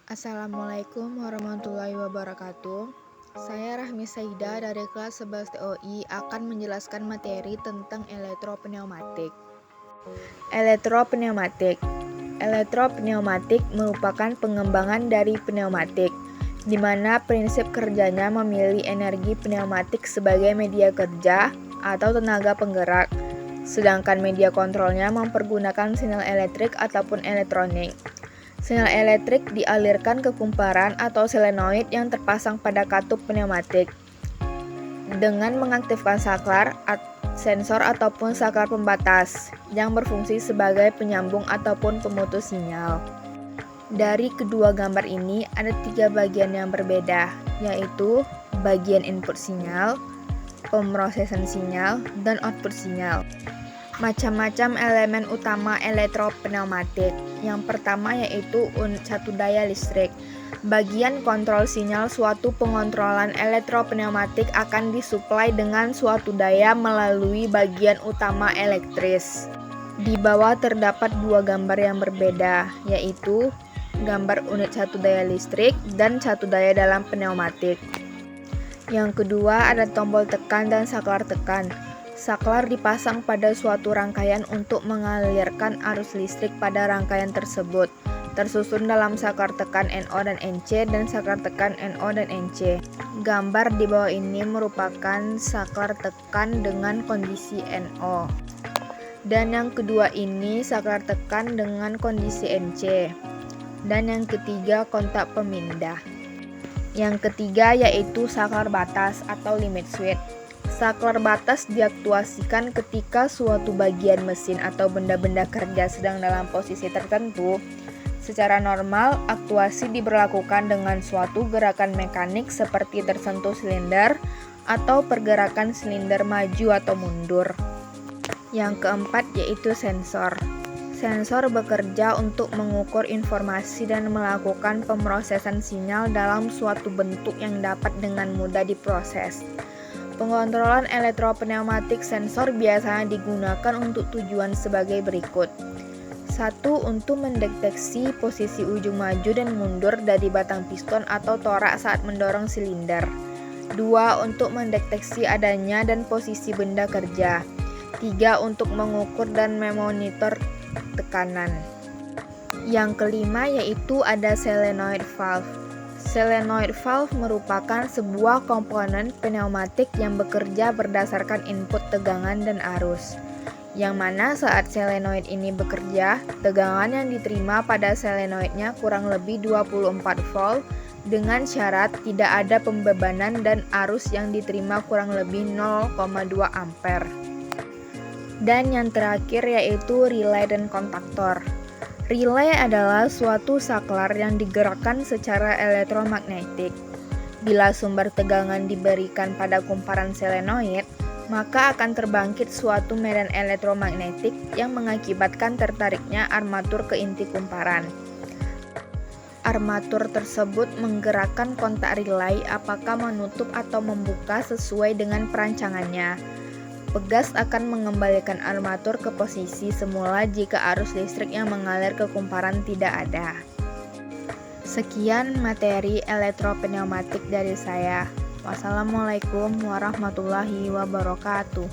Assalamualaikum warahmatullahi wabarakatuh. Saya Rahmi Saida dari kelas 11 TOI akan menjelaskan materi tentang elektropneumatik. Elektropneumatik. Elektropneumatik merupakan pengembangan dari pneumatik, di mana prinsip kerjanya memilih energi pneumatik sebagai media kerja atau tenaga penggerak, sedangkan media kontrolnya mempergunakan sinyal elektrik ataupun elektronik. Sinyal elektrik dialirkan ke kumparan atau solenoid yang terpasang pada katup pneumatik. Dengan mengaktifkan saklar, sensor ataupun saklar pembatas yang berfungsi sebagai penyambung ataupun pemutus sinyal. Dari kedua gambar ini ada 3 bagian yang berbeda, yaitu bagian input sinyal, pemrosesan sinyal, dan output sinyal. Macam-macam elemen utama elektropneumatik. Yang pertama yaitu unit satu daya listrik. Bagian kontrol sinyal suatu pengontrolan elektropneumatik akan disuplai dengan suatu daya melalui bagian utama elektris. Di bawah terdapat 2 gambar yang berbeda, yaitu gambar unit satu daya listrik dan satu daya dalam pneumatik. Yang kedua ada tombol tekan dan saklar tekan. Saklar dipasang pada suatu rangkaian untuk mengalirkan arus listrik pada rangkaian tersebut, tersusun dalam saklar tekan NO dan NC dan saklar tekan NO dan NC. Gambar di bawah ini merupakan saklar tekan dengan kondisi NO. Dan yang kedua ini saklar tekan dengan kondisi NC. Dan yang ketiga kontak pemindah. Yang ketiga yaitu saklar batas atau limit switch. Saklar batas diaktuasikan ketika suatu bagian mesin atau benda-benda kerja sedang dalam posisi tertentu. Secara normal, aktuasi diberlakukan dengan suatu gerakan mekanik seperti tersentuh silinder atau pergerakan silinder maju atau mundur. Yang keempat yaitu sensor. Sensor bekerja untuk mengukur informasi dan melakukan pemrosesan sinyal dalam suatu bentuk yang dapat dengan mudah diproses. Pengontrolan elektropneumatik sensor biasanya digunakan untuk tujuan sebagai berikut. 1. Untuk mendeteksi posisi ujung maju dan mundur dari batang piston atau torak saat mendorong silinder. 2. Untuk mendeteksi adanya dan posisi benda kerja. 3. Untuk mengukur dan memonitor tekanan. Yang kelima yaitu ada solenoid valve. Solenoid valve merupakan sebuah komponen pneumatik yang bekerja berdasarkan input tegangan dan arus. Yang mana saat solenoid ini bekerja, tegangan yang diterima pada solenoidnya kurang lebih 24 volt dengan syarat tidak ada pembebanan dan arus yang diterima kurang lebih 0,2 ampere. Dan yang terakhir yaitu relay dan kontaktor. Relay adalah suatu saklar yang digerakkan secara elektromagnetik. Bila sumber tegangan diberikan pada kumparan solenoid, maka akan terbangkit suatu medan elektromagnetik yang mengakibatkan tertariknya armatur ke inti kumparan. Armatur tersebut menggerakkan kontak relay apakah menutup atau membuka sesuai dengan perancangannya. Pegas akan mengembalikan armatur ke posisi semula jika arus listrik yang mengalir ke kumparan tidak ada. Sekian materi elektropneumatik dari saya. Wassalamualaikum warahmatullahi wabarakatuh.